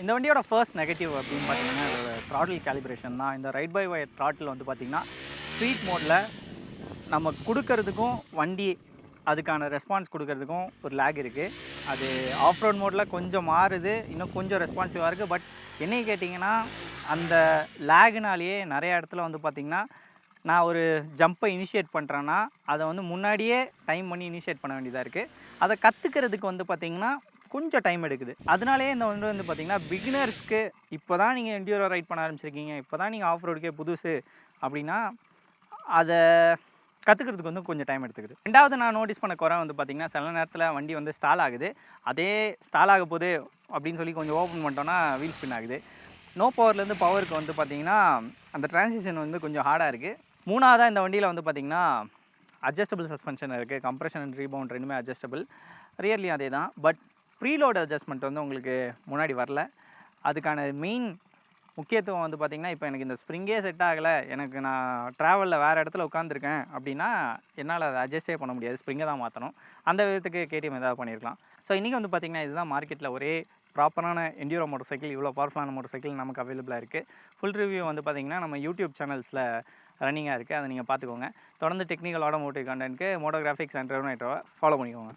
இந்த வண்டியோட first negative அப்படின்னு பார்த்தீங்கன்னா இதோட த்ராட்டில் கேலிப்ரேஷன் தான். இந்த ரைட் பை வயர் த்ராட்டில் வந்து பார்த்திங்கன்னா ஸ்ட்ரீட் மோடில் நம்ம கொடுக்கறதுக்கும் வண்டி அதுக்கான ரெஸ்பான்ஸ் கொடுக்கறதுக்கும் ஒரு லேக் இருக்குது. அது ஆஃப் ரோட் மோடில் கொஞ்சம் மாறுது, இன்னும் கொஞ்சம் ரெஸ்பான்சிவாக இருக்குது. பட் என்னை கேட்டிங்கன்னா அந்த லேகுனாலேயே நிறைய இடத்துல வந்து பார்த்திங்கன்னா நான் ஒரு ஜம்பை இனிஷியேட் பண்ணுறேன்னா அதை வந்து முன்னாடியே டைம் பண்ணி இனிஷியேட் பண்ண வேண்டியதாக இருக்குது. அதை கற்றுக்கிறதுக்கு வந்து பார்த்திங்கன்னா கொஞ்சம் டைம் எடுக்குது. அதனாலேயே இந்த ஒன்று வந்து பார்த்திங்கன்னா பிகினர்ஸ்க்கு இப்போ தான் நீங்கள் என்டியூரோ ரைட் பண்ண ஆரம்பிச்சிருக்கீங்க, இப்போ தான் நீங்கள் ஆஃப் ரோடுக்கே புதுசு அப்படின்னா அதை கற்றுக்கிறதுக்கு வந்து கொஞ்சம் டைம் எடுத்துக்குது. ரெண்டாவது நான் நோட்டீஸ் பண்ண குறை வந்து பார்த்திங்கன்னா சில நேரத்தில் வண்டி வந்து ஸ்டால் ஆகுது. அதே ஸ்டால் ஆக போகுது அப்படின்னு சொல்லி கொஞ்சம் ஓப்பன் பண்ணிட்டோன்னா வீல் ஸ்பின் ஆகுது. நோ பவர்லேருந்து பவருக்கு வந்து பார்த்திங்கன்னா அந்த டிரான்சிஷன் வந்து கொஞ்சம் ஹார்டாக இருக்குது. மூணாவதாக இந்த வண்டியில் வந்து பார்த்திங்கன்னா அட்ஜஸ்டபிள் சஸ்பென்ஷன் இருக்குது. கம்ப்ரெஷன் அண்ட் ரீபவுண்ட் ரெண்டுமே அட்ஜஸ்டபிள். ரியர்லியும் அதே தான். பட் ப்ரீலோட் அட்ஜஸ்ட்மெண்ட் வந்து உங்களுக்கு முன்னாடி வரல. அதுக்கான மெயின் முக்கியத்துவம் வந்து பார்த்திங்கன்னா இப்போ எனக்கு இந்த ஸ்ப்ரிங்கே செட் ஆகலை, எனக்கு நான் ட்ராவலில் வேறு இடத்துல உட்காந்துருக்கேன் அப்படின்னா என்னால் அதை அட்ஜஸ்டே பண்ண முடியாது, ஸ்ப்ரிங்கை தான் மாற்றணும். அந்த விதத்துக்கு கேடிஎம் ஏதாவது பண்ணியிருக்கலாம். ஸோ இன்றைக்கி வந்து பார்த்திங்கன்னா இதுதான் மார்க்கெட்டில் ஒரே ப்ராப்பரான என்டியூரோ மோட்டர் சைக்கிள், இவ்வளோ பவர்ஃபுல்லான மோட்டர் சைக்கிள் நமக்கு அவைலபிளாக இருக்குது. ஃபுல் ரிவ்யூ வந்து பார்த்திங்கன்னா நம்ம யூடியூப் சேனல்ஸில் ரன்னிங்காக இருக்குது, அதை நீங்கள் பார்த்துக்கோங்க. தொடர்ந்து டெக்னிக்கல் ஆட்டோமோட்டிவ் கண்டென்ட்க்கு மோட்டோகிராஃபிக்ஸ் அண்ட் ரெவனேட்டோவை ஃபாலோ பண்ணிக்கோங்க.